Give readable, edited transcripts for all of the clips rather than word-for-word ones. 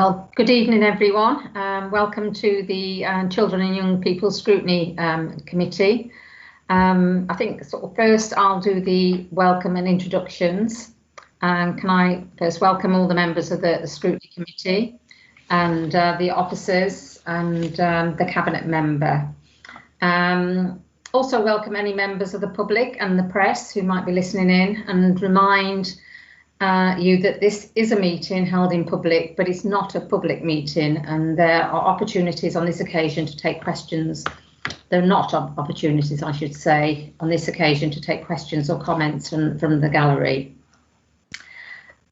Well, good evening, everyone. Welcome to the Children and Young People Scrutiny Committee. I think first I'll do the welcome and introductions. Can I first welcome all the members of the Scrutiny Committee and the officers and the Cabinet member. Also welcome any members of the public and the press who might be listening in, and remind you that this is a meeting held in public, but it's not a public meeting, and there are opportunities on this occasion to take questions. There are not opportunities, I should say, on this occasion to take questions or comments from the gallery.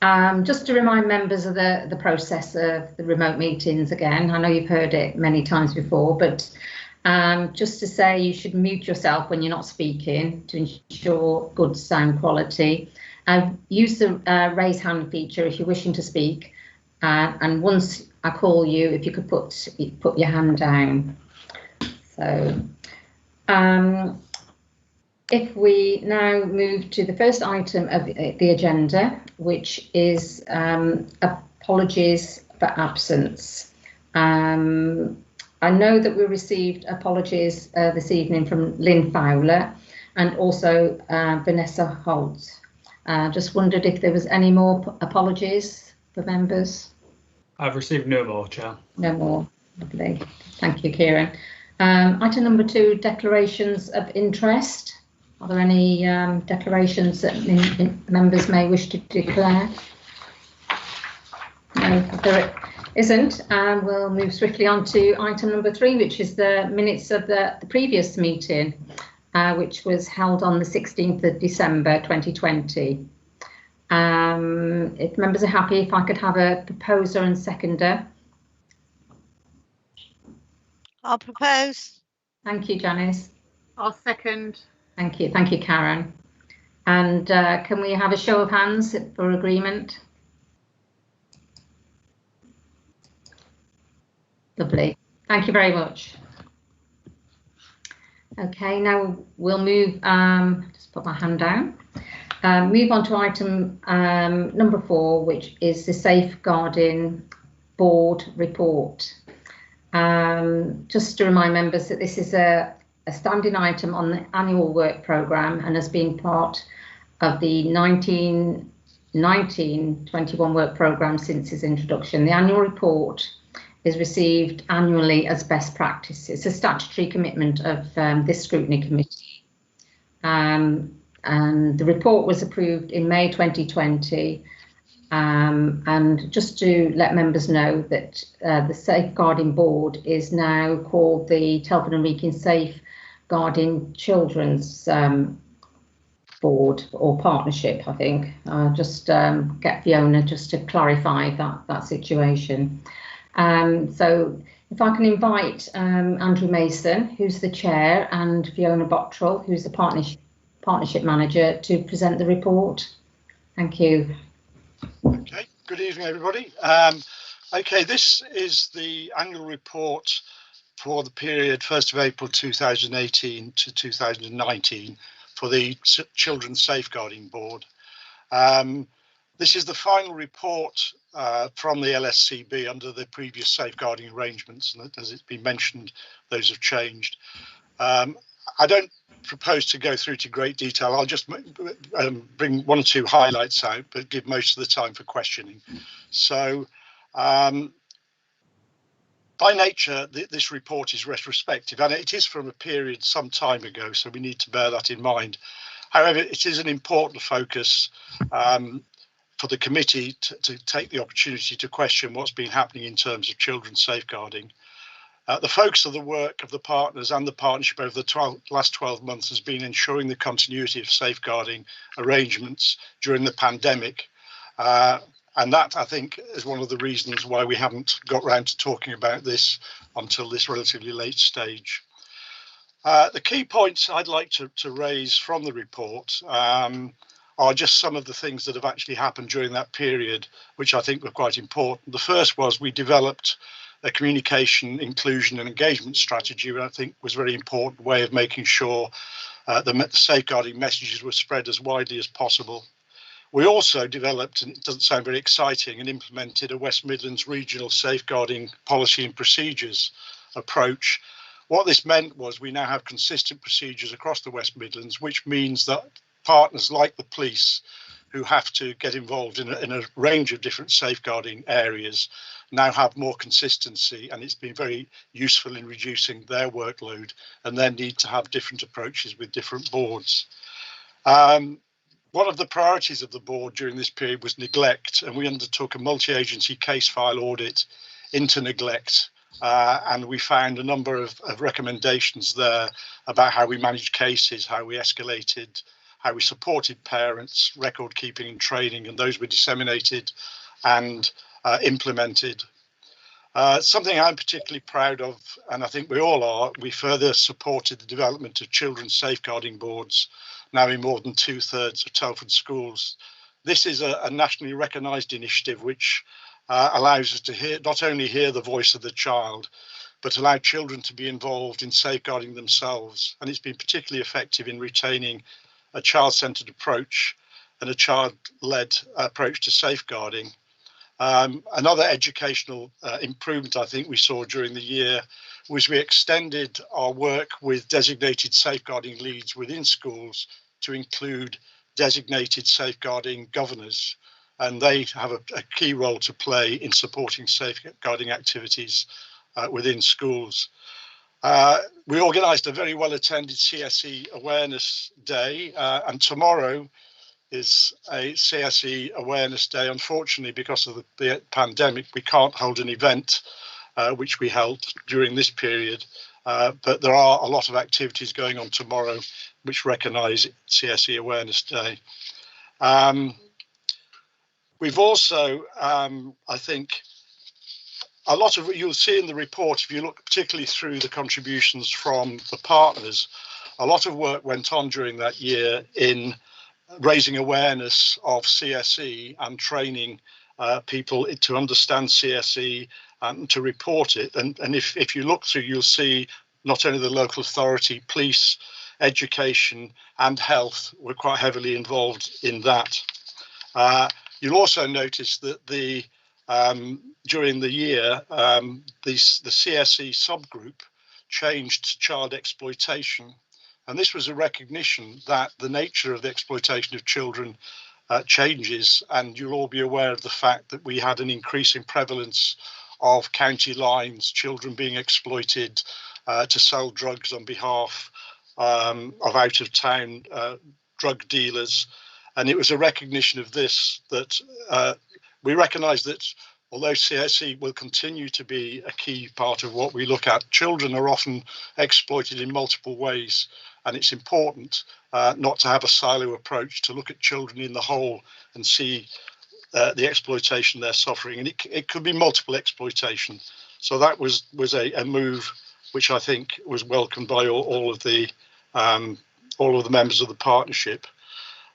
Just to remind members of the process of the remote meetings again, I know you've heard it many times before, but just to say you should mute yourself when you're not speaking to ensure good sound quality. Use the raise hand feature if you're wishing to speak, and once I call you, if you could put your hand down. So if we now move to the first item of the agenda, which is apologies for absence. I know that we received apologies this evening from Lynn Fowler and also Vanessa Holt. Just wondered if there was any more apologies for members. I've received no more, Chair. No more. Lovely. Thank you, Kieran. Item number 2, declarations of interest. Are there any declarations that members may wish to declare? No, if there isn't, we'll move swiftly on to item number 3, which is the minutes of the previous meeting, which was held on the 16th of December 2020. If members are happy, if I could have a proposer and seconder. I'll propose. Thank you, Janice. I'll second. Thank you, Karen. And can we have a show of hands for agreement? Lovely. Thank you very much. Okay, now we'll move, just put my hand down, move on to item number 4, which is the Safeguarding Board report. Just to remind members that this is a standing item on the annual work programme and has been part of the 19-21 work programme since its introduction. The annual report is received annually as best practice. It's a statutory commitment of this Scrutiny Committee. And the report was approved in May 2020. And just to let members know that the Safeguarding Board is now called the Telford and Wrekin Safeguarding Children's Board or Partnership, I think. Just get Fiona just to clarify that situation. So if I can invite Andrew Mason, who's the chair, and Fiona Bottrell, who's the partnership manager, to present the report. Thank you. Okay, good evening, everybody. Okay, this is the annual report for the period 1st of April 2018 to 2019 for the Children's Safeguarding Board. This is the final report from the LSCB under the previous safeguarding arrangements, and as it's been mentioned, those have changed. I don't propose to go through to great detail. I'll just bring 1 or 2 highlights out, but give most of the time for questioning. So, by nature, this report is retrospective, and it is from a period some time ago, so we need to bear that in mind. However, it is an important focus for the committee to take the opportunity to question what's been happening in terms of children's safeguarding. The focus of the work of the partners and the partnership over the last 12 months has been ensuring the continuity of safeguarding arrangements during the pandemic. And that, I think, is one of the reasons why we haven't got round to talking about this until this relatively late stage. The key points I'd like to raise from the report are just some of the things that have actually happened during that period, which I think were quite important. The first was we developed a communication, inclusion and engagement strategy, which I think was a very important way of making sure the safeguarding messages were spread as widely as possible. We also developed, and it doesn't sound very exciting, and implemented a West Midlands regional safeguarding policy and procedures approach. What this meant was we now have consistent procedures across the West Midlands, which means that partners like the police, who have to get involved in a range of different safeguarding areas, now have more consistency, and it's been very useful in reducing their workload and their need to have different approaches with different boards. One of the priorities of the board during this period was neglect, and we undertook a multi-agency case file audit into neglect, and we found a number of recommendations there about how we managed cases, how we escalated, how we supported parents, record keeping and training, and those were disseminated and implemented. Something I'm particularly proud of, and I think we all are, we further supported the development of children's safeguarding boards, now in more than 2/3 of Telford schools. This is a nationally recognised initiative which allows us to not only hear the voice of the child, but allow children to be involved in safeguarding themselves. And it's been particularly effective in retaining a child-centred approach and a child-led approach to safeguarding. Another educational improvement I think we saw during the year was we extended our work with designated safeguarding leads within schools to include designated safeguarding governors, and they have a key role to play in supporting safeguarding activities within schools. We organised a very well attended CSE Awareness Day, and tomorrow is a CSE Awareness Day. Unfortunately, because of the pandemic, we can't hold an event, which we held during this period, but there are a lot of activities going on tomorrow which recognise CSE Awareness Day. We've also, I think, a lot of, you'll see in the report, if you look particularly through the contributions from the partners, a lot of work went on during that year in raising awareness of CSE and training people to understand CSE and to report it. And if you look through, you'll see not only the local authority, police, education and health were quite heavily involved in that. You'll also notice that during the year, the CSE subgroup changed to child exploitation. And this was a recognition that the nature of the exploitation of children changes, and you'll all be aware of the fact that we had an increasing prevalence of county lines, children being exploited to sell drugs on behalf of out-of-town drug dealers. And it was a recognition of this that we recognise that although CSE will continue to be a key part of what we look at, children are often exploited in multiple ways. And it's important not to have a silo approach, to look at children in the whole and see the exploitation they're suffering. And it could be multiple exploitation. So that was a move which I think was welcomed by all of the members of the partnership.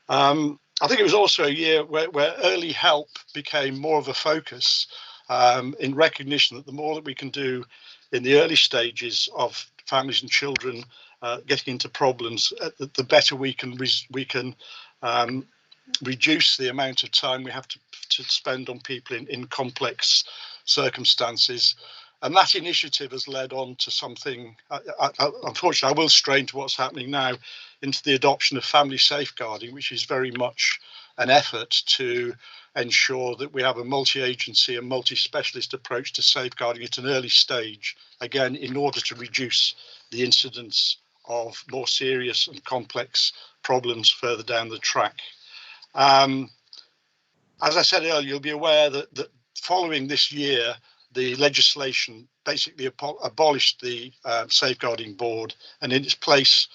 I think it was also a year where early help became more of a focus, in recognition that the more that we can do in the early stages of families and children getting into problems, the better we can reduce the amount of time we have to spend on people in complex circumstances. And that initiative has led on to something, unfortunately, I will strain to what's happening now, into the adoption of family safeguarding, which is very much an effort to ensure that we have a multi-agency and multi-specialist approach to safeguarding at an early stage, again, in order to reduce the incidence of more serious and complex problems further down the track. As I said earlier, you'll be aware that following this year, the legislation basically abolished the safeguarding board and in its place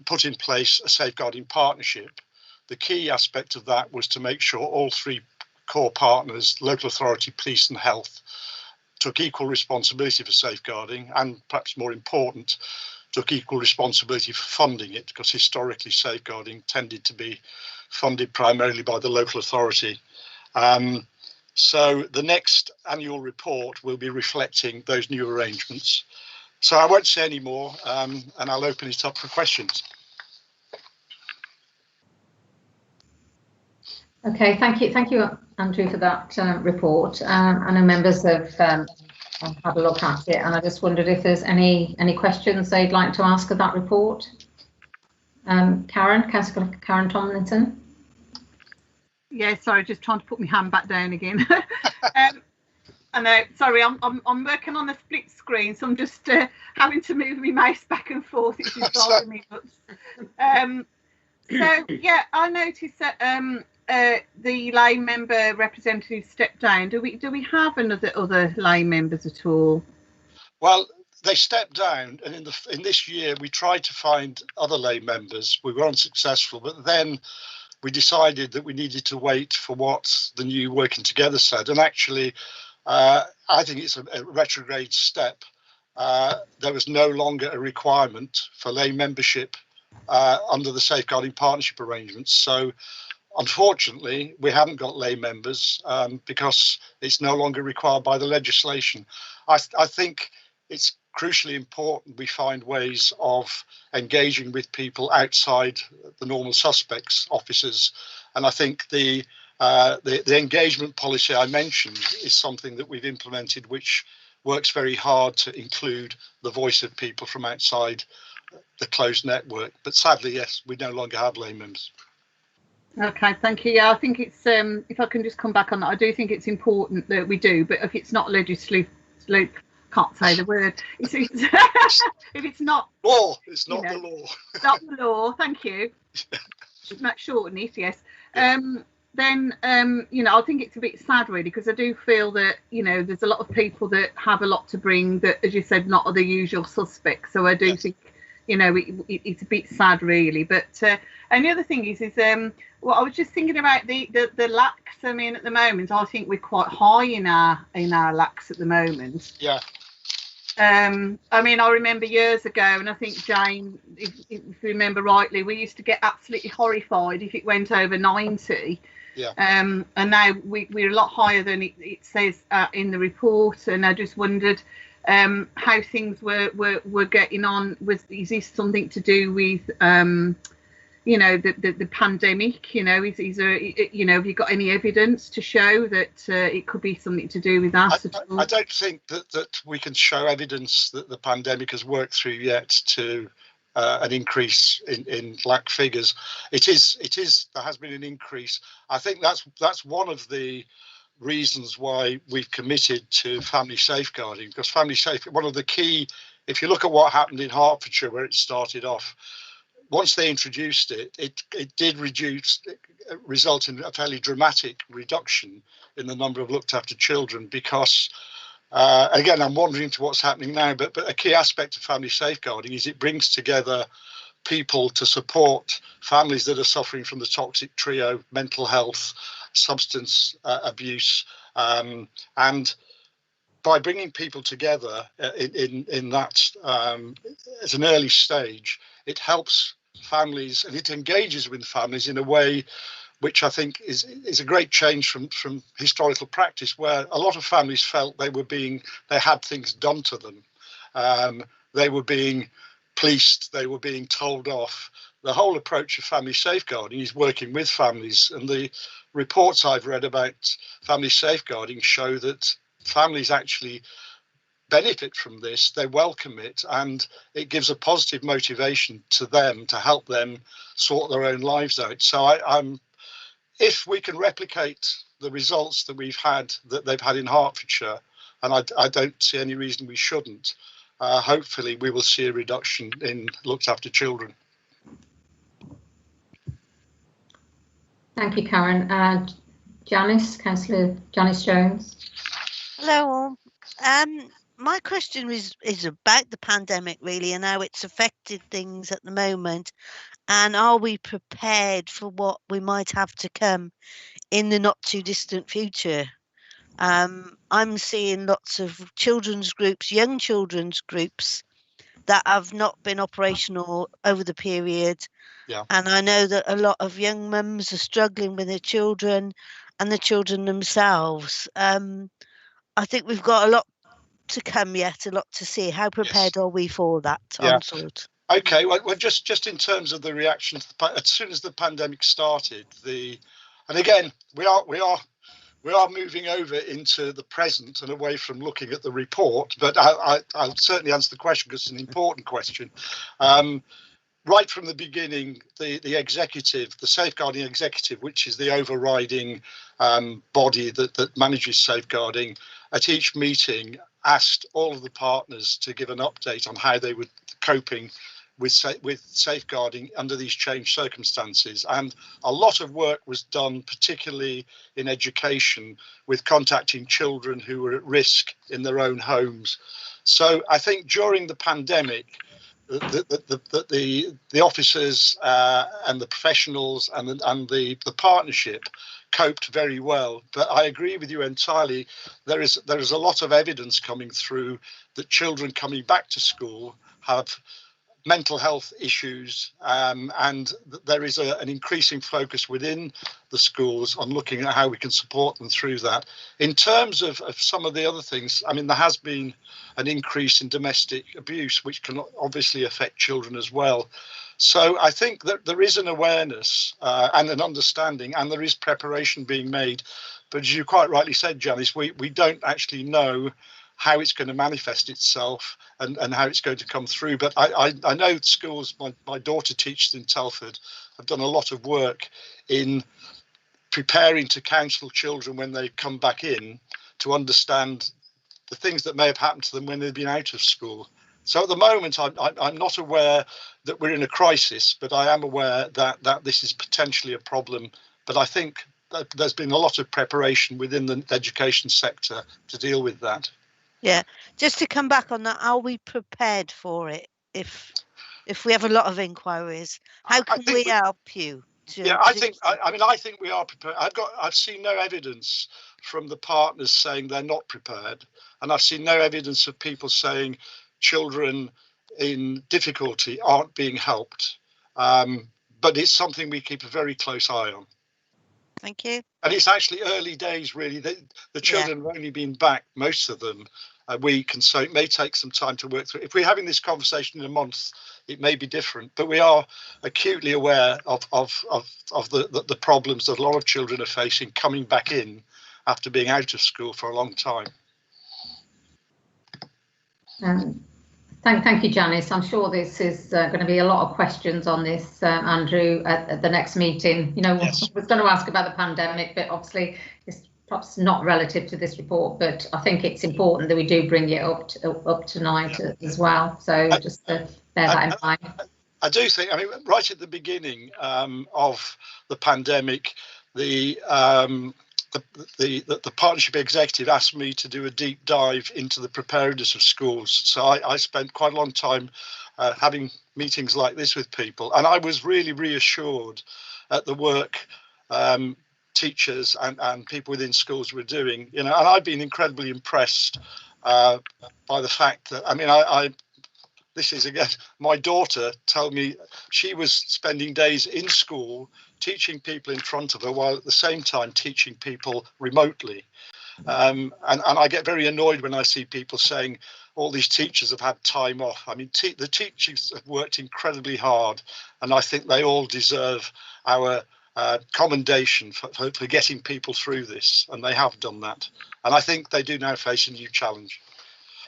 put in place a safeguarding partnership. The key aspect of that was to make sure all three core partners, local authority, police and health, took equal responsibility for safeguarding, and perhaps more important, took equal responsibility for funding it, because historically safeguarding tended to be funded primarily by the local authority. So the next annual report will be reflecting those new arrangements. So I won't say any more, and I'll open it up for questions. Okay, thank you, Andrew, for that report. I know members have had a look at it, and I just wondered if there's any questions they'd like to ask of that report. Councillor Karen Tomlinson. Yeah, sorry, just trying to put my hand back down again. I know, sorry, I'm working on a split screen, so I'm just having to move my mouse back and forth. It's just driving me nuts. So yeah, I noticed that the lay member representative stepped down. Do we have other lay members at all? Well, they stepped down, and in this year we tried to find other lay members. We were unsuccessful, but then we decided that we needed to wait for what the new Working Together said. And actually, I think it's a retrograde step. There was no longer a requirement for lay membership under the safeguarding partnership arrangements. So unfortunately, we haven't got lay members because it's no longer required by the legislation. I think it's crucially important we find ways of engaging with people outside the normal suspects officers, and I think the engagement policy I mentioned is something that we've implemented, which works very hard to include the voice of people from outside the closed network. But sadly, yes, we no longer have lay members. Okay, thank you. Yeah, I think it's if I can just come back on that, I do think it's important that we do, but if it's not legislative, can't say the word. If it's not law, it's not the law. Not the law. Thank you. Might shorten it, yes. Then I think it's a bit sad really, because I do feel that there's a lot of people that have a lot to bring that, as you said, not are the usual suspects. So I do think it's a bit sad really. But and the other thing is well, I was just thinking about the lax. I mean, at the moment, I think we're quite high in our lax at the moment. Yeah. I mean, I remember years ago, and I think Jane, if you remember rightly, we used to get absolutely horrified if it went over 90. Yeah. And now we're a lot higher than it says in the report, and I just wondered how things were getting on. Is this something to do with the pandemic? Is there have you got any evidence to show that it could be something to do with that at all? I don't think that we can show evidence that the pandemic has worked through yet to an increase in black figures. It is there has been an increase. I think that's one of the reasons why we've committed to family safeguarding, because family safeguarding, one of the key, if you look at what happened in Hertfordshire where it started off, once they introduced it, it did result in a fairly dramatic reduction in the number of looked after children, because again, I'm wandering to what's happening now, but a key aspect of family safeguarding is it brings together people to support families that are suffering from the toxic trio: mental health, substance abuse, and by bringing people together in that at an early stage, it helps families and it engages with families in a way which I think is a great change from historical practice, where a lot of families felt they had things done to them. They were being policed, they were being told off. The whole approach of family safeguarding is working with families, and the reports I've read about family safeguarding show that families actually benefit from this, they welcome it, and it gives a positive motivation to them to help them sort their own lives out. So if we can replicate the results that they've had in Hertfordshire, and I don't see any reason we shouldn't, hopefully we will see a reduction in looked after children. Thank you, Karen. Janice, Councillor Janice Jones. Hello all. My question is about the pandemic really, and how it's affected things at the moment, and are we prepared for what we might have to come in the not too distant future? I'm seeing lots of children's groups, young children's groups, that have not been operational over the period. Yeah. And I know that a lot of young mums are struggling with their children and the children themselves. I think we've got a lot to come yet, a lot to see. How prepared are we for that onslaught? Okay, well, just in terms of the reaction, as soon as the pandemic started, And again, we are moving over into the present and away from looking at the report, but I'll certainly answer the question because it's an important question. Right from the beginning, the executive, the safeguarding executive, which is the overriding body that manages safeguarding, at each meeting asked all of the partners to give an update on how they were coping with safeguarding under these changed circumstances. And a lot of work was done, particularly in education, with contacting children who were at risk in their own homes. So I think during the pandemic, the officers and the professionals and the partnership coped very well. But I agree with you entirely. There is a lot of evidence coming through that children coming back to school have mental health issues, and there is an increasing focus within the schools on looking at how we can support them through that. In terms of some of the other things, I mean, there has been an increase in domestic abuse, which can obviously affect children as well. So I think that there is an awareness and an understanding, and there is preparation being made. But as you quite rightly said, Janice, we don't actually know how it's going to manifest itself and how it's going to come through. But I know schools, my daughter teaches in Telford, have done a lot of work in preparing to counsel children when they come back in to understand the things that may have happened to them when they've been out of school. So at the moment, I'm not aware that we're in a crisis, but I am aware that this is potentially a problem. But I think that there's been a lot of preparation within the education sector to deal with that. Yeah, just to come back on that, are we prepared for it if we have a lot of inquiries? How can we help you? I think we are prepared. I've seen no evidence from the partners saying they're not prepared, and I've seen no evidence of people saying children in difficulty aren't being helped. But it's something we keep a very close eye on. Thank you. And it's actually early days, really. The children have only been back, most of them, a week, and so it may take some time to work through. If we're having this conversation in a month, it may be different, but we are acutely aware of the problems that a lot of children are facing coming back in after being out of school for a long time. Thank you, Janice. I'm sure this is going to be a lot of questions on this, Andrew, at the next meeting. You know, yes. I was going to ask about the pandemic, but obviously it's perhaps not relative to this report, but I think it's important that we do bring it up tonight as well. So just to bear that in mind. I do think, I mean, right at the beginning of the pandemic, the partnership executive asked me to do a deep dive into the preparedness of schools. So I spent quite a long time having meetings like this with people, and I was really reassured at the work teachers and people within schools were doing. You know, and I've been incredibly impressed by the fact that, I mean, this is, again, my daughter told me she was spending days in school teaching people in front of her while at the same time teaching people remotely. And I get very annoyed when I see people saying all these teachers have had time off. I mean, the teachers have worked incredibly hard, and I think they all deserve our commendation for getting people through this, and they have done that. And I think they do now face a new challenge.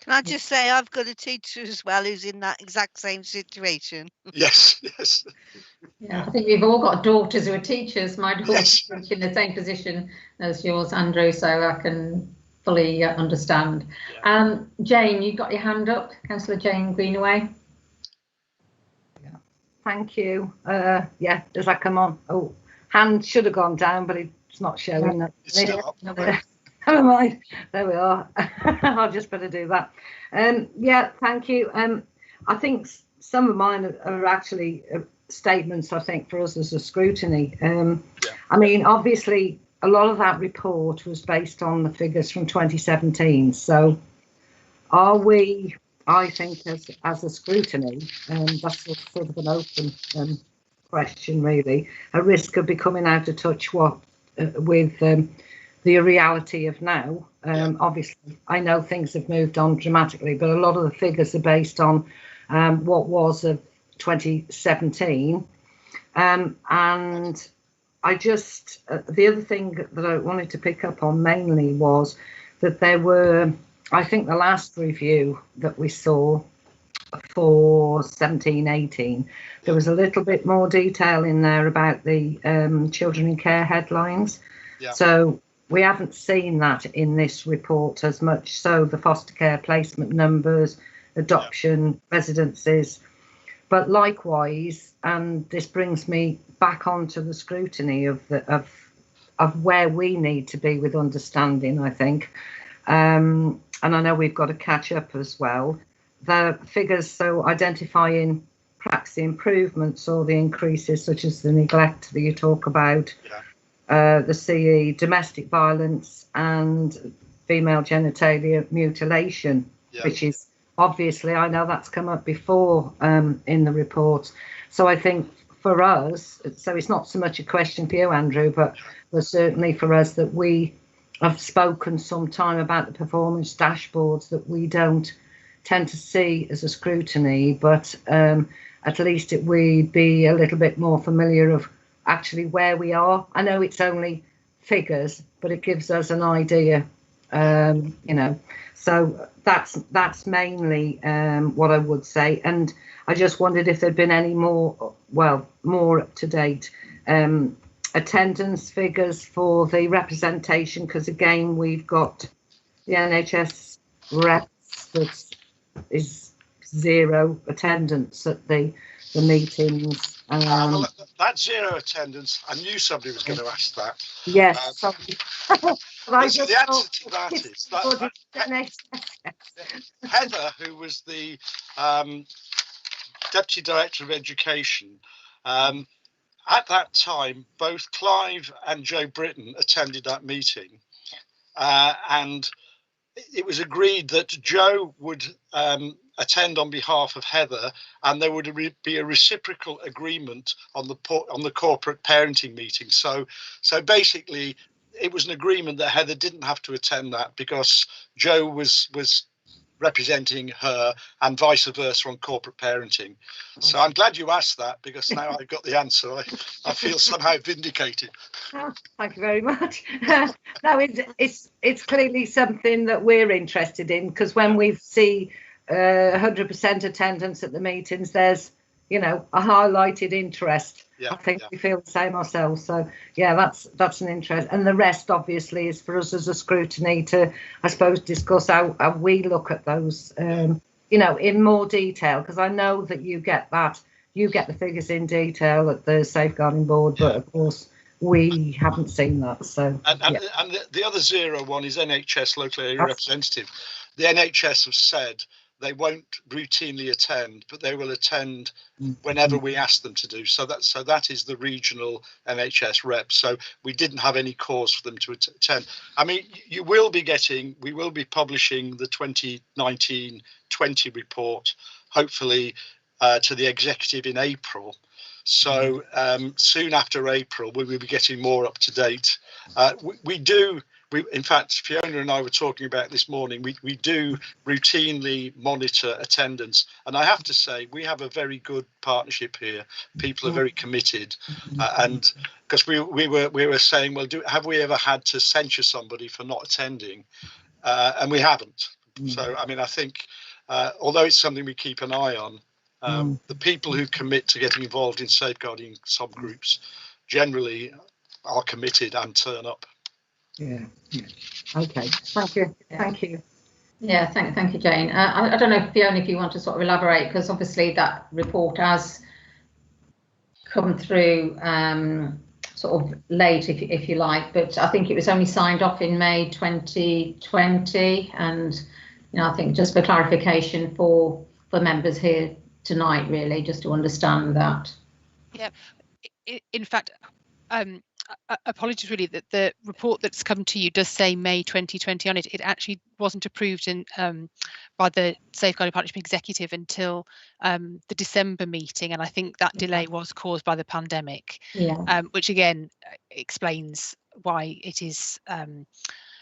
Can I just say I've got a teacher as well who's in that exact same situation? Yes. Yeah, I think we've all got daughters who are teachers. My daughter's in the same position as yours, Andrew, so I can fully understand. Yeah. Jane, you've got your hand up, Councillor Jane Greenaway. Yeah. Thank you. Yeah, does that come on? Oh, hand should have gone down, but it's not showing. Yeah, it's still up. Never mind. There we are. I'll just better do that. Yeah, thank you. I think some of mine are actually statements, I think, for us as a scrutiny. I mean, obviously, a lot of that report was based on the figures from 2017. So are we, I think, as a scrutiny, that's sort of an open question, really, a risk of becoming out of touch with the reality of now? Obviously, I know things have moved on dramatically, but a lot of the figures are based on what was of 2017. And I just, the other thing that I wanted to pick up on mainly was that there were, I think the last review that we saw for 17-18, there was a little bit more detail in there about the children in care headlines. Yeah. So we haven't seen that in this report as much. So the foster care placement numbers, adoption, residencies, but likewise, and this brings me back onto the scrutiny of where we need to be with understanding, I think. And I know we've got to catch up as well. The figures, so identifying perhaps the improvements or the increases, such as the neglect that you talk about, the CE, domestic violence and female genitalia mutilation, which is obviously, I know that's come up before in the report. So I think for us, so it's not so much a question for you, Andrew, but certainly for us that we have spoken some time about the performance dashboards that we don't tend to see as a scrutiny, but at least we'd be a little bit more familiar of actually where we are. I know it's only figures, but it gives us an idea, so that's mainly what I would say. And I just wondered if there'd been any more up to date attendance figures for the representation, because again, we've got the NHS reps that is zero attendance at the meetings. Well, that zero attendance, I knew somebody was going to ask that. Yes. So the answer to that is that Heather, who was the Deputy Director of Education, at that time, both Clive and Joe Britton attended that meeting, and it was agreed that Joe would attend on behalf of Heather, and there would be a reciprocal agreement on the corporate parenting meeting. So basically, it was an agreement that Heather didn't have to attend that because Joe was representing her, and vice versa on corporate parenting. So I'm glad you asked that, because now I've got the answer. I feel somehow vindicated. Oh, thank you very much. No, it's clearly something that we're interested in, because when we see 100% attendance at the meetings, there's a highlighted interest. I think we feel the same ourselves. So that's an interest, and the rest obviously is for us as a scrutiny to, I suppose, discuss how we look at those in more detail, because I know that you get the figures in detail at the safeguarding board, but of course we haven't seen that. So and the other zero one is NHS local area representative. The NHS have said they won't routinely attend, but they will attend whenever we ask them to do. So that is the regional NHS rep. So we didn't have any cause for them to attend. I mean, we will be publishing the 2019-20 report, hopefully to the executive in April. So soon after April, we will be getting more up to date. In fact, Fiona and I were talking about this morning, we do routinely monitor attendance. And I have to say, we have a very good partnership here. People are very committed. And because we were saying, well, have we ever had to censure somebody for not attending? And we haven't. So, I mean, I think, although it's something we keep an eye on, the people who commit to getting involved in safeguarding subgroups generally are committed and turn up. Yeah. Okay. Thank you. Thank you. Yeah. Thank you, Jane. I don't know, Fiona, if you want to sort of elaborate, because obviously that report has come through sort of late, if you like, but I think it was only signed off in May 2020, and I think just for clarification for members here tonight, really, just to understand that. Yeah. In fact, apologies really that the report that's come to you does say May 2020 on it. It actually wasn't approved by the Safeguarding Partnership Executive until the December meeting, and I think that delay was caused by the pandemic, which again explains why it is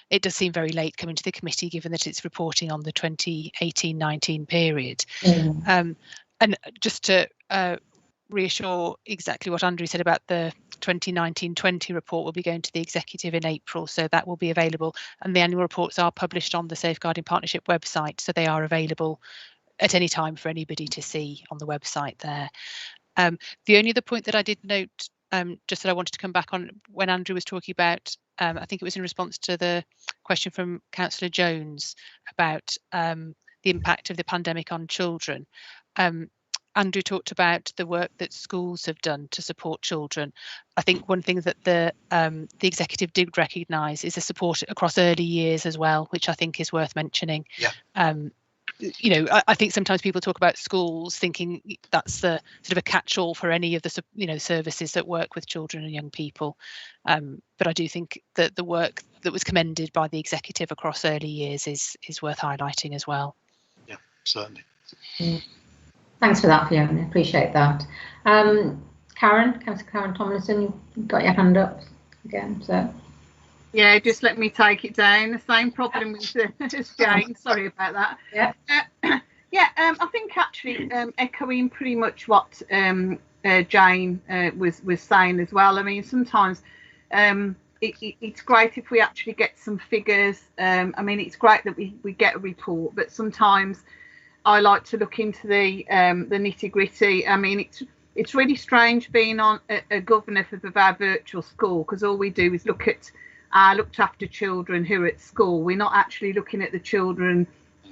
it does seem very late coming to the committee, given that it's reporting on the 2018-19 period. And just to reassure exactly what Andrew said about the the 2019-20 report will be going to the executive in April, so that will be available. And the annual reports are published on the Safeguarding Partnership website, so they are available at any time for anybody to see on the website there. The only other point that I did note, just that I wanted to come back on when Andrew was talking about, I think it was in response to the question from Councillor Jones about the impact of the pandemic on children. Andrew talked about the work that schools have done to support children. I think one thing that the executive did recognise is the support across early years as well, which I think is worth mentioning. Yeah. You know, I think sometimes people talk about schools thinking that's the sort of a catch-all for any of the, you know, services that work with children and young people. But I do think that the work that was commended by the executive across early years is worth highlighting as well. Yeah, certainly. Thanks for that, Fiona. Appreciate that. Councillor Karen Tomlinson, you've got your hand up again, so. Yeah, just let me take it down. The same problem with as Jane. Sorry about that. Yeah. I think actually echoing pretty much what Jane was saying as well. I mean, sometimes it's great if we actually get some figures. I mean, it's great that we get a report, but sometimes I like to look into the nitty gritty. I mean, it's really strange being on a governor for our virtual school, because all we do is look at looked after children who are at school. We're not actually looking at the children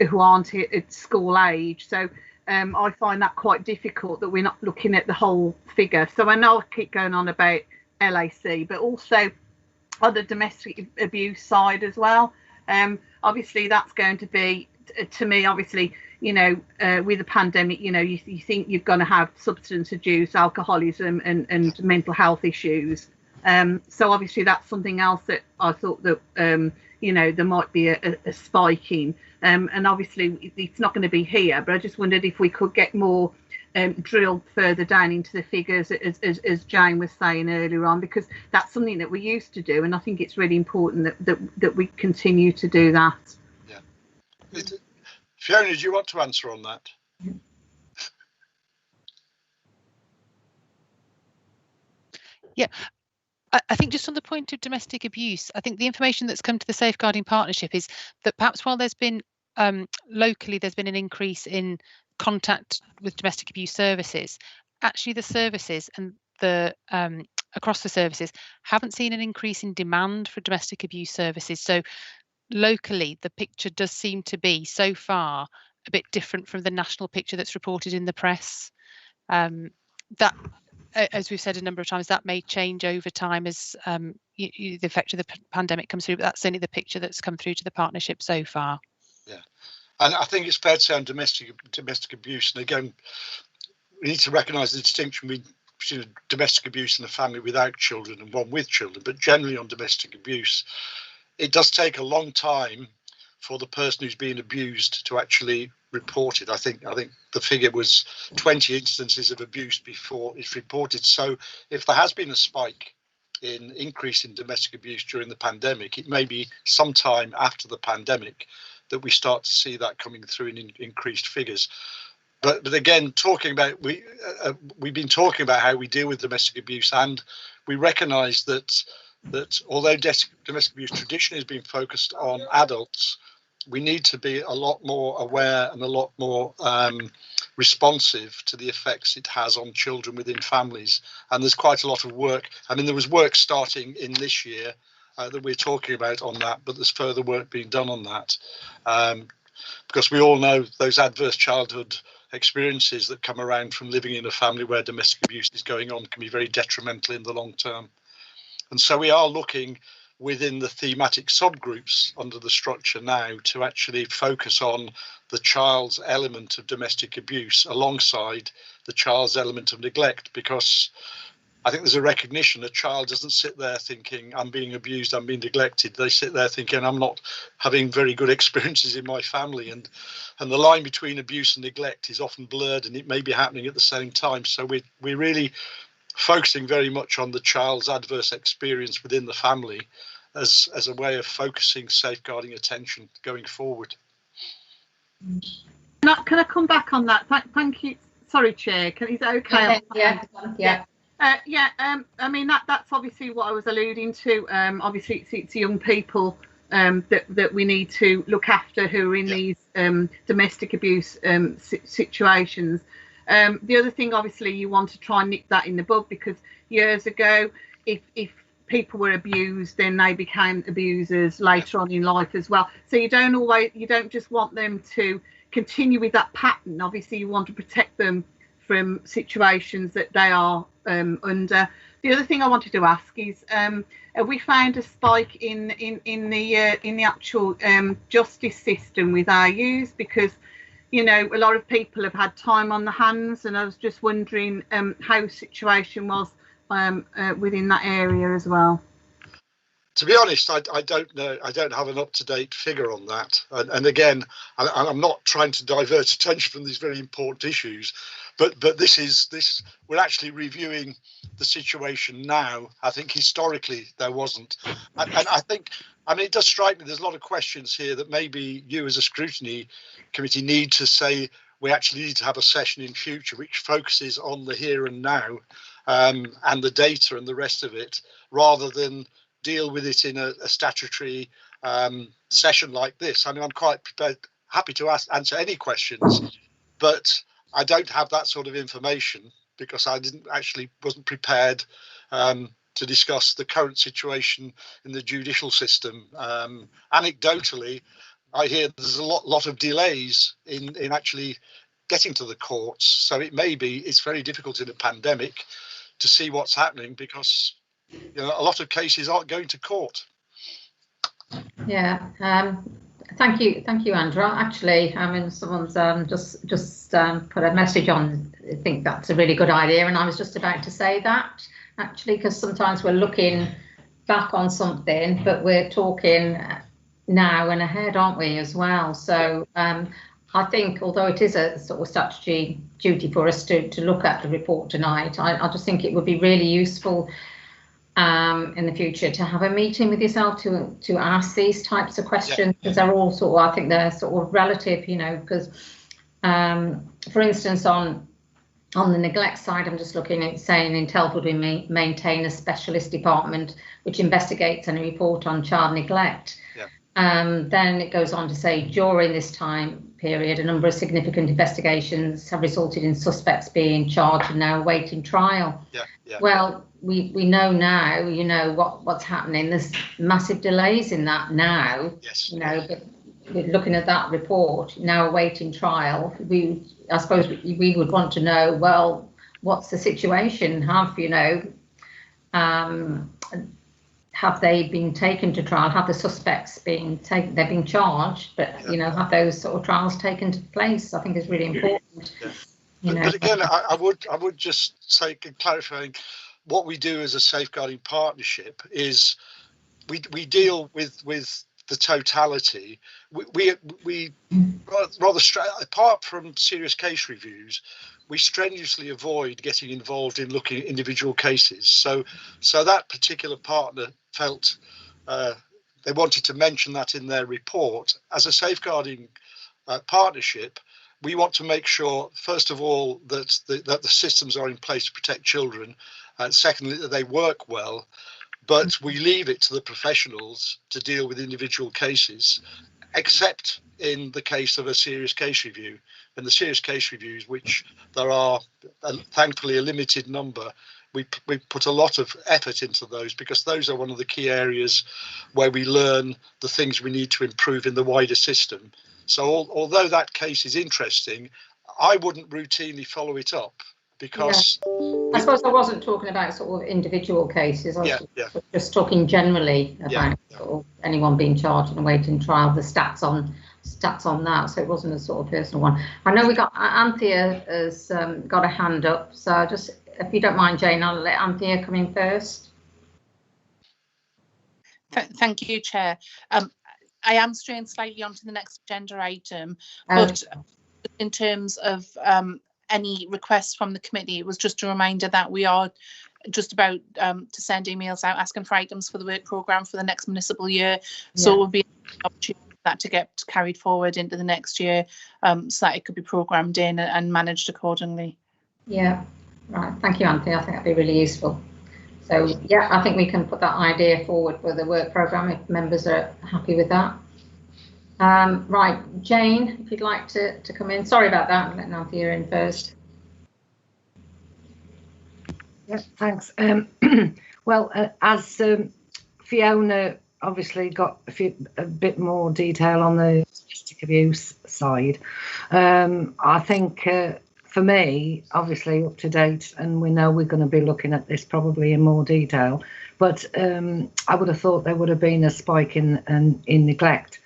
who aren't at school age. So I find that quite difficult, that we're not looking at the whole figure. So I know I keep going on about LAC, but also on the domestic abuse side as well. Obviously, that's going to be, to me, obviously, you know, with the pandemic, you know, you think you're going to have substance abuse, alcoholism and mental health issues. So obviously that's something else that I thought that, you know, there might be a spike in. And obviously it's not going to be here, but I just wondered if we could get more drilled further down into the figures, as Jane was saying earlier on, because that's something that we used to do. And I think it's really important that we continue to do that. Yeah. Fiona, do you want to answer on that? Yeah. I think just on the point of domestic abuse, I think the information that's come to the Safeguarding Partnership is that perhaps while there's been locally, there's been an increase in contact with domestic abuse services, actually the services and the across the services haven't seen an increase in demand for domestic abuse services. So locally, the picture does seem to be so far a bit different from the national picture that's reported in the press. That, as we've said a number of times, that may change over time as the effect of the pandemic comes through, but that's only the picture that's come through to the partnership so far. Yeah, and I think it's fair to say on domestic abuse, and again, we need to recognise the distinction between domestic abuse in a family without children and one with children, but generally on domestic abuse, it does take a long time for the person who's being abused to actually report it. I think the figure was 20 instances of abuse before it's reported. So if there has been a spike in increase in domestic abuse during the pandemic, it may be sometime after the pandemic that we start to see that coming through in increased figures. But again, talking about we've been talking about how we deal with domestic abuse, and we recognise that although domestic abuse traditionally has been focused on adults, we need to be a lot more aware and a lot more responsive to the effects it has on children within families. And there's quite a lot of work. I mean, there was work starting in this year that we're talking about on that, but there's further work being done on that. Because we all know those adverse childhood experiences that come around from living in a family where domestic abuse is going on can be very detrimental in the long term. And so we are looking within the thematic subgroups under the structure now to actually focus on the child's element of domestic abuse alongside the child's element of neglect, because I think there's a recognition a child doesn't sit there thinking I'm being abused, I'm being neglected. They sit there thinking I'm not having very good experiences in my family, and the line between abuse and neglect is often blurred, and it may be happening at the same time. So we're really focusing very much on the child's adverse experience within the family as a way of focusing safeguarding attention going forward. Can I come back on that? Thank you. Sorry, Chair. Is that okay? Yeah. I mean that's obviously what I was alluding to. Obviously, it's young people that we need to look after who are in these domestic abuse situations. The other thing, obviously, you want to try and nip that in the bud, because years ago, if people were abused, then they became abusers later on in life as well. So you don't just want them to continue with that pattern. Obviously, you want to protect them from situations that they are under. The other thing I wanted to ask is, we found a spike in the actual justice system with our youth, because a lot of people have had time on the hands, and I was just wondering how the situation was within that area as well. To be honest, I don't know. I don't have an up-to-date figure on that. And again, I'm not trying to divert attention from these very important issues, but we're actually reviewing the situation now. I think historically there wasn't, and I think, it does strike me there's a lot of questions here that maybe you as a scrutiny committee need to say we actually need to have a session in future which focuses on the here and now, and the data and the rest of it, rather than deal with it in a statutory session like this. I'm quite happy to answer any questions, but I don't have that sort of information because I wasn't prepared to discuss the current situation in the judicial system. Anecdotally, I hear there's a lot of delays in actually getting to the courts. So it's very difficult in a pandemic to see what's happening, because a lot of cases aren't going to court. Yeah, thank you, Andrew. Actually, someone's just put a message on. I think that's a really good idea, and I was just about to say that, actually, because sometimes we're looking back on something, but we're talking now and ahead, aren't we, as well? So I think, although it is a sort of statutory duty for us to look at the report tonight, I just think it would be really useful in the future to have a meeting with yourself to ask these types of questions, because they're all I think they're sort of relative, because for instance on the neglect side, I'm just looking at saying in Telford we maintain a specialist department which investigates and report on child neglect. Then it goes on to say, during this time period, a number of significant investigations have resulted in suspects being charged and now awaiting trial. Well, we know now, what's happening. There's massive delays in that now. But looking at that report, now awaiting trial, I suppose we would want to know, well, what's the situation? Have they been taken to trial? Have the suspects been taken? They've been charged, but have those sort of trials taken place? I think is really important. But again, I would just say, clarifying, what we do as a safeguarding partnership is we deal with the totality. We rather apart from serious case reviews, we strenuously avoid getting involved in looking at individual cases. So that particular partner felt they wanted to mention that in their report. As a safeguarding partnership, we want to make sure, first of all, that the systems are in place to protect children, and secondly, that they work well. But we leave it to the professionals to deal with individual cases, except in the case of a serious case review. And the serious case reviews, which there are thankfully a limited number, we put a lot of effort into those, because those are one of the key areas where we learn the things we need to improve in the wider system. So although that case is interesting, I wouldn't routinely follow it up, because I suppose I wasn't talking about sort of individual cases. I was just talking generally about sort of anyone being charged and awaiting trial, the stats on that. So it wasn't a sort of personal one. I know we got Anthea has got a hand up. So just, if you don't mind, Jane, I'll let Anthea come in first. Thank you, Chair. I am straying slightly onto the next agenda item, but in terms of any requests from the committee, it was just a reminder that we are just about to send emails out asking for items for the work programme for the next municipal year. So it will be an opportunity for that to get carried forward into the next year, so that it could be programmed in and managed accordingly. Yeah, Right, thank you, Anthony. I think that'd be really useful. So yeah, I think we can put that idea forward for the work programme if members are happy with that. Right, Jane, if you'd like to come in. Sorry about that, I'm letting Anthea in first. Yeah, thanks. Well, as Fiona obviously got a bit more detail on the domestic abuse side, I think for me, obviously up to date, and we know we're going to be looking at this probably in more detail, but I would have thought there would have been a spike in neglect.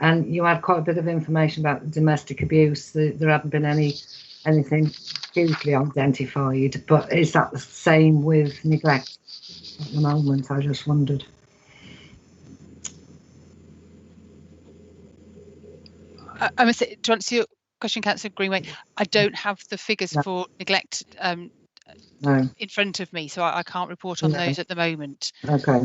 And you had quite a bit of information about domestic abuse. There haven't been anything hugely identified, but is that the same with neglect at the moment? I just wondered. I must say, to answer your question, Councillor Greenway, I don't have the figures for neglect No. in front of me, so I can't report on those at the moment. Okay.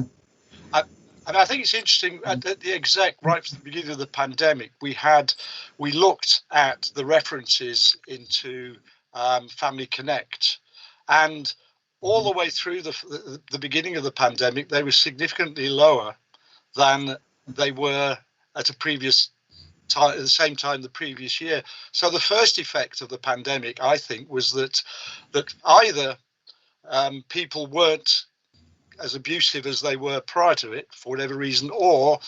And I think it's interesting at the exec, right from the beginning of the pandemic, we looked at the references into Family Connect, and all the way through the beginning of the pandemic, they were significantly lower than they were at a previous time, at the same time the previous year. So the first effect of the pandemic, I think, was that either people weren't as abusive as they were prior to it for whatever reason, or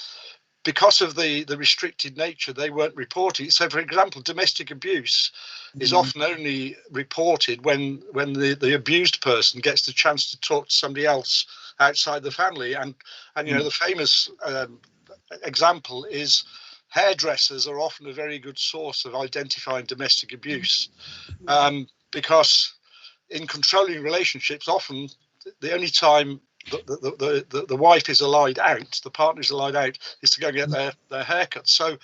because of the restricted nature, they weren't reporting. So, for example, domestic abuse is often only reported when the abused person gets the chance to talk to somebody else outside the family. And you know, the famous example is hairdressers are often a very good source of identifying domestic abuse, because in controlling relationships, often the only time the wife is allowed out, the partner is allowed out, is to go get their haircut. So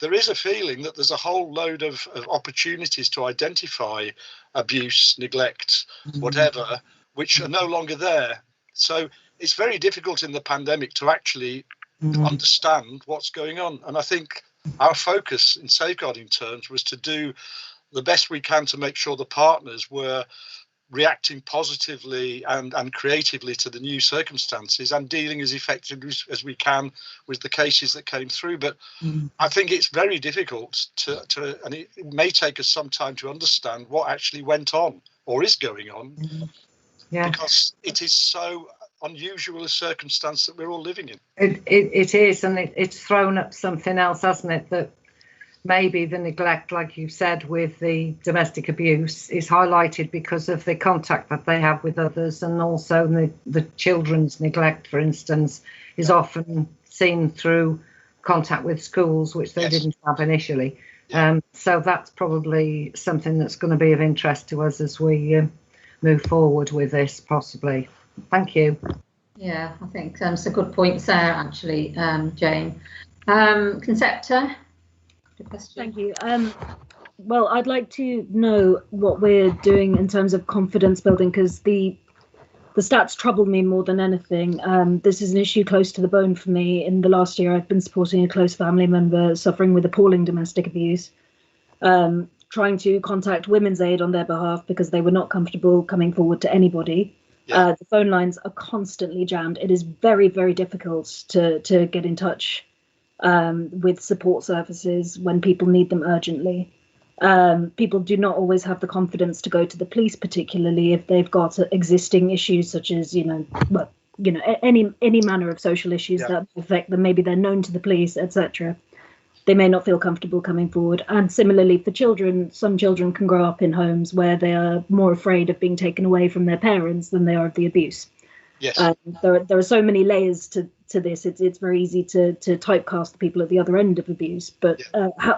there is a feeling that there's a whole load of opportunities to identify abuse, neglect, whatever, which are no longer there. So it's very difficult in the pandemic to actually understand what's going on. And I think our focus in safeguarding terms was to do the best we can to make sure the partners were reacting positively and creatively to the new circumstances and dealing as effectively as we can with the cases that came through. But I think it's very difficult to and it may take us some time to understand what actually went on or is going on, because it is so unusual a circumstance that we're all living in. It is, and it's thrown up something else, hasn't it, that maybe the neglect, like you said, with the domestic abuse is highlighted because of the contact that they have with others, and also the children's neglect, for instance, is often seen through contact with schools, which they didn't have initially. So that's probably something that's going to be of interest to us as we move forward with this, possibly. Thank you. Yeah, I think some good points there, actually, Jane. Concepta? Thank you. Well, I'd like to know what we're doing in terms of confidence building, because the stats trouble me more than anything. This is an issue close to the bone for me. In the last year, I've been supporting a close family member suffering with appalling domestic abuse, trying to contact Women's Aid on their behalf because they were not comfortable coming forward to anybody. The phone lines are constantly jammed. It is very, very difficult to get in touch with support services when people need them urgently. People do not always have the confidence to go to the police, particularly if they've got existing issues such as, any manner of social issues that affect them. Maybe they're known to the police, etc. They may not feel comfortable coming forward. And similarly for children, some children can grow up in homes where they are more afraid of being taken away from their parents than they are of the abuse. Yes. There are so many layers to this. It's very easy to typecast the people at the other end of abuse. But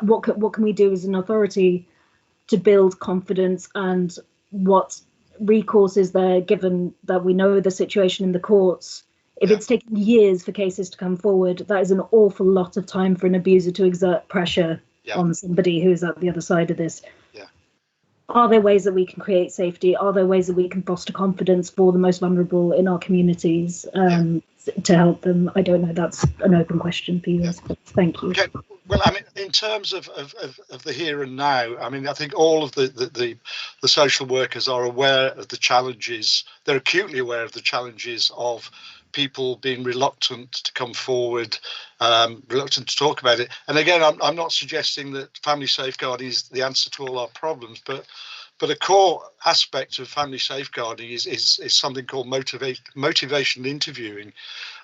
what can we do as an authority to build confidence, and what recourse is there, given that we know the situation in the courts? If it's taken years for cases to come forward, that is an awful lot of time for an abuser to exert pressure on somebody who is at the other side of this. Are there ways that we can create safety? Are there ways that we can foster confidence for the most vulnerable in our communities to help them? I don't know. That's an open question for you, I suppose. Thank you. Okay. Well, I mean, in terms of the here and now, I mean, I think all of the social workers are aware of the challenges. They're acutely aware of the challenges of people being reluctant to come forward, reluctant to talk about it. And again, I'm not suggesting that family safeguarding is the answer to all our problems, but a core aspect of family safeguarding is something called motivational interviewing,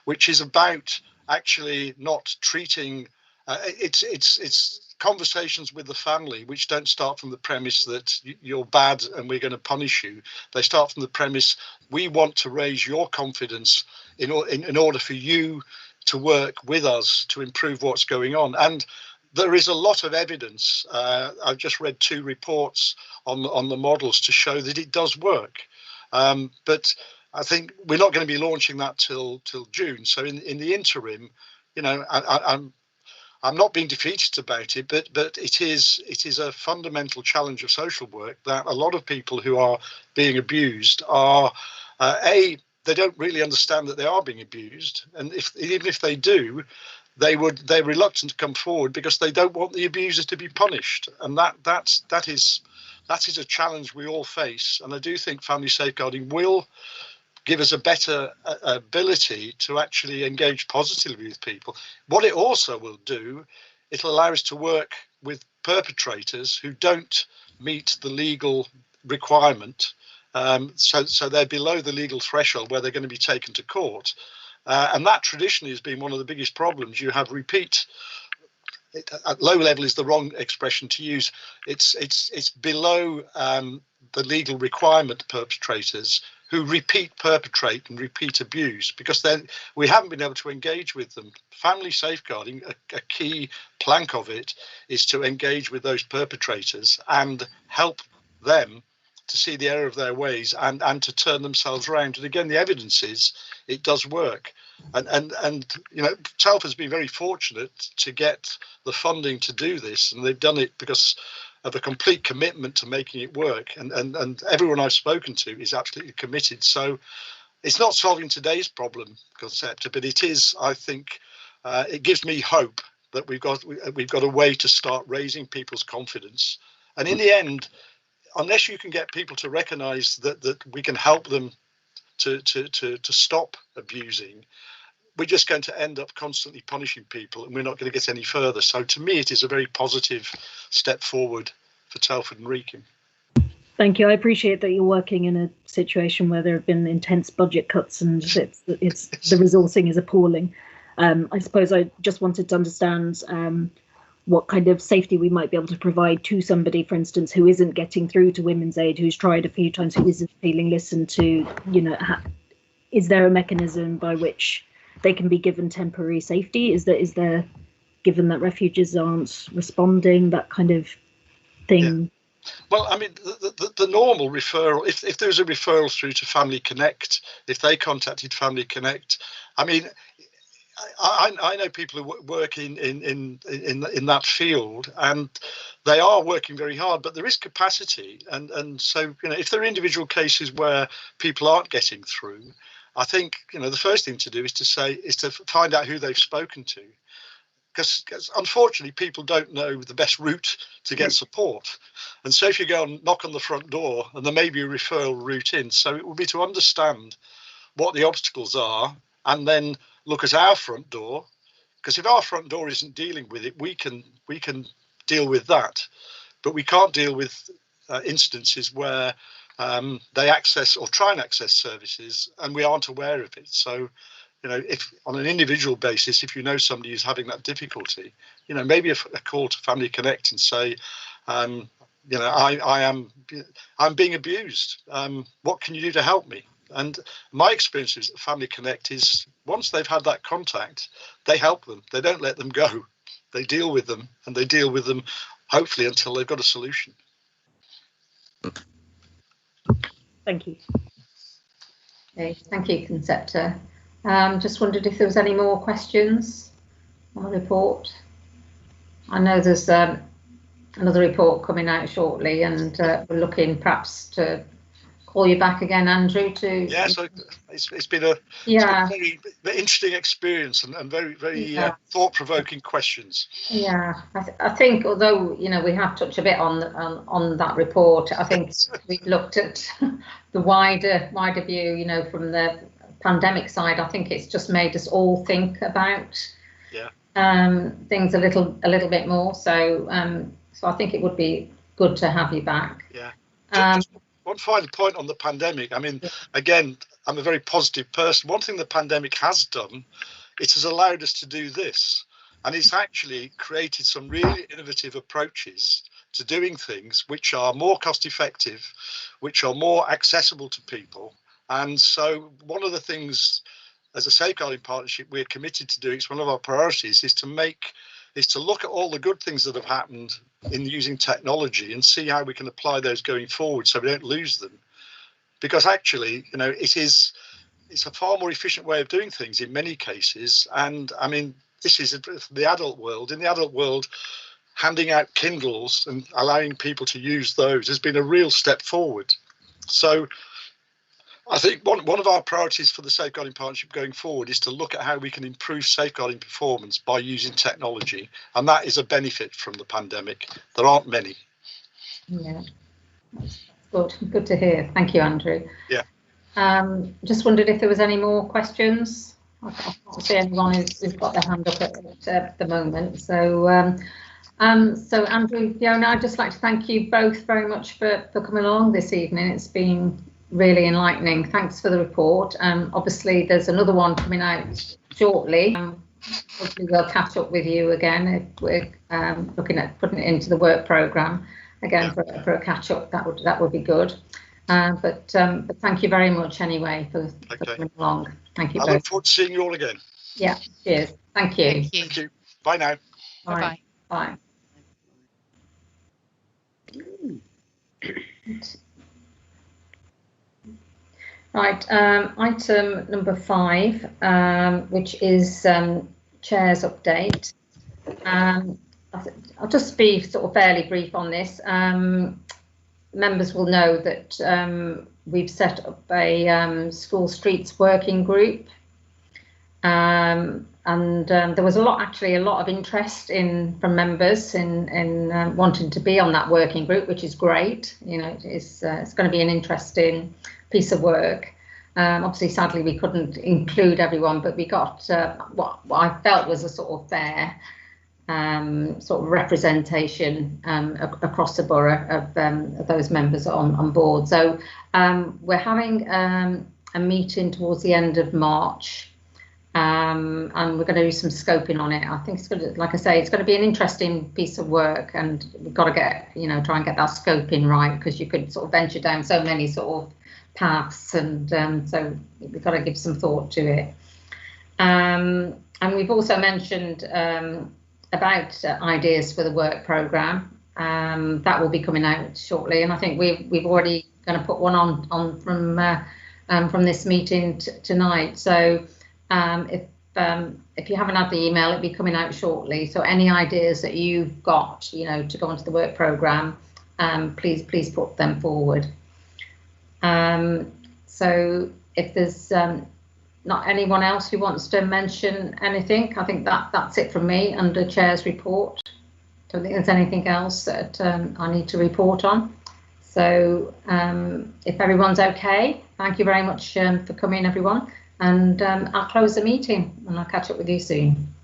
which is about actually not treating. It's conversations with the family which don't start from the premise that you're bad and we're going to punish you. They start from the premise we want to raise your confidence in order for you to work with us to improve what's going on. And there is a lot of evidence. I've just read 2 reports on the models to show that it does work. But I think we're not going to be launching that till June. So in the interim, you know, I'm not being defeatist about it, but it is a fundamental challenge of social work that a lot of people who are being abused are they don't really understand that they are being abused, and even if they do, they're reluctant to come forward because they don't want the abuser to be punished, and that is a challenge we all face. And I do think family safeguarding will give us a better ability to actually engage positively with people. What it also will do, it'll allow us to work with perpetrators who don't meet the legal requirement. So they're below the legal threshold where they're going to be taken to court. And that traditionally has been one of the biggest problems. You have repeat. At low level is the wrong expression to use. It's below the legal requirement perpetrators who perpetrate and repeat abuse, because then we haven't been able to engage with them. Family safeguarding, a key plank of it, is to engage with those perpetrators and help them to see the error of their ways and to turn themselves around. And again, the evidence is it does work. And you know, TELF has been very fortunate to get the funding to do this, and they've done it because of a complete commitment to making it work. And everyone I've spoken to is absolutely committed. So it's not solving today's problem, Concepta, but it is, I think, it gives me hope that we've got a way to start raising people's confidence. And in the end, unless you can get people to recognise that we can help them to stop abusing, we're just going to end up constantly punishing people, and we're not going to get any further. So to me, it is a very positive step forward for Telford and Wrekin. Thank you. I appreciate that you're working in a situation where there have been intense budget cuts and the resourcing is appalling. I suppose I just wanted to understand what kind of safety we might be able to provide to somebody, for instance, who isn't getting through to Women's Aid, who's tried a few times, who isn't feeling listened to. You know, is there a mechanism by which they can be given temporary safety? Is there, given that refugees aren't responding, that kind of thing? Yeah. Well, I mean, the normal referral, if there's a referral through to Family Connect, if they contacted Family Connect, I mean, I know people who work in that field, and they are working very hard, but there is capacity. And so, you know, if there are individual cases where people aren't getting through, I think, you know, the first thing to do is to find out who they've spoken to, because unfortunately people don't know the best route to get support. And so if you go and knock on the front door, and there may be a referral route in, so it will be to understand what the obstacles are and then look at our front door, because if our front door isn't dealing with it, we can deal with that, but we can't deal with instances where they access or try and access services and we aren't aware of it. So, you know, if on an individual basis, if you know somebody who's having that difficulty, you know, maybe a call to Family Connect and say, you know, I'm being abused. What can you do to help me? And my experience is that Family Connect is, once they've had that contact, they help them. They don't let them go. They deal with them, and they deal with them hopefully until they've got a solution. Thank you. Okay, thank you, Concepta. Just wondered if there was any more questions on the report. I know there's another report coming out shortly, and we're looking perhaps to call you back again, Andrew. Yeah, so it's been a very interesting experience and very thought-provoking questions. Yeah, I think although we have touched a bit on that report, I think we've looked at the wider view. From the pandemic side, I think it's just made us all think about things a little bit more. So I think it would be good to have you back. Yeah. Just one final point on the pandemic. I mean, again, I'm a very positive person. One thing the pandemic has done, it has allowed us to do this, and it's actually created some really innovative approaches to doing things which are more cost effective, which are more accessible to people. And so one of the things as a safeguarding partnership we're committed to doing, it's one of our priorities, is to look at all the good things that have happened in using technology and see how we can apply those going forward so we don't lose them. Because actually, it's a far more efficient way of doing things in many cases. And I mean, this is the adult world. In the adult world, handing out Kindles and allowing people to use those has been a real step forward. So I think one of our priorities for the Safeguarding Partnership going forward is to look at how we can improve safeguarding performance by using technology. And that is a benefit from the pandemic. There aren't many. Yeah, that's good to hear. Thank you, Andrew. Yeah. Just wondered if there was any more questions. I can't see anyone who's got their hand up at the moment. So Andrew, Fiona, I'd just like to thank you both very much for coming along this evening. It's been really enlightening. Thanks for the report. Obviously, there's another one coming out shortly. Hopefully, we'll catch up with you again if we're looking at putting it into the work programme again for a catch up. That would be good. But thank you very much anyway for coming along. Thank you. I look forward to seeing you all again. Yeah. Cheers. Thank you. Thank you. Bye now. Bye. Bye. Right, item number 5, which is Chair's update. I'll just be sort of fairly brief on this. Members will know that we've set up a school streets working group, and there was a lot of interest from members in wanting to be on that working group, which is great. It's going to be an interesting piece of work. Obviously, sadly, we couldn't include everyone, but we got what I felt was a sort of fair sort of representation across the borough of those members on board. So we're having a meeting towards the end of March, and we're going to do some scoping on it. I think it's going to, like I say, it's going to be an interesting piece of work, and we've got to try and get that scoping right, because you could sort of venture down so many sort of paths, and so we've got to give some thought to it. And we've also mentioned about ideas for the work programme. That will be coming out shortly, and I think we've already going to put one on from this meeting tonight. So if you haven't had the email, it'll be coming out shortly. So any ideas that you've got, to go onto the work programme, please put them forward. So if there's not anyone else who wants to mention anything, I think that's it from me under Chair's report. Don't think there's anything else that I need to report on. So if everyone's okay, thank you very much for coming, everyone, and I'll close the meeting and I'll catch up with you soon.